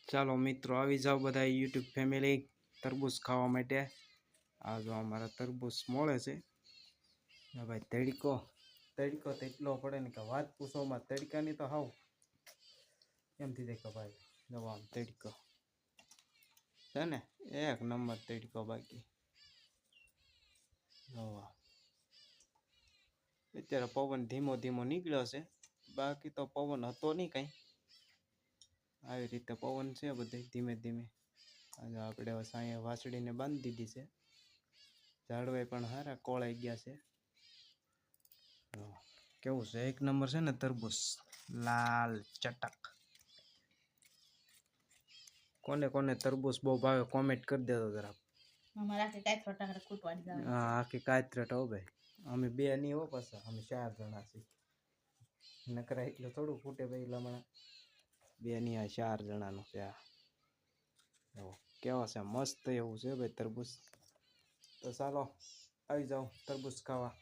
ચાલો મિત્રો આવી જાઓ બધા યુટ્યુબ ફેમિલી તરબૂચ ખાવા માટે। આ જો અમારા તરબૂચ મળે છે ભાઈ। તડકો તડકો તો એટલો પડે ને કે વાત પૂછોમાં। તડકાની તો હાવ એમથી દેખો ભાઈ, જો આમ તડકો છે ને એક નંબર તડકો। બાકી અત્યારે પવન ધીમો ધીમો નીકળ્યો છે, બાકી તો પવન હતો નહીં કાંઈ। આવી રીતે પવન છે બધે ધીમે ધીમે। આજે આપણે સાંયે વાસળીને બાંધી દીધી છે। ઝાડવાય પણ સારા કોળાઈ ગયા છે। કેવું છે, એક નંબર છે ને તરબૂચ, લાલ ચટક। કોને કોને તરબૂચ બહુ ભાવે કોમેન્ટ કરી દેજો જરા। હા આખી કાચરેટ હો ભાઈ। અમે બે નહીં હો, પાછા અમે 4 જણા છીએ। નકરા એટલું થોડું ફૂટે ભાઈ લમણા, બે નહીં આ 4 જણાનું છે। કેવા છે મસ્ત એવું છે ભાઈ તરબૂચ। તો ચાલો આવી જાઓ તરબૂચ ખાવા।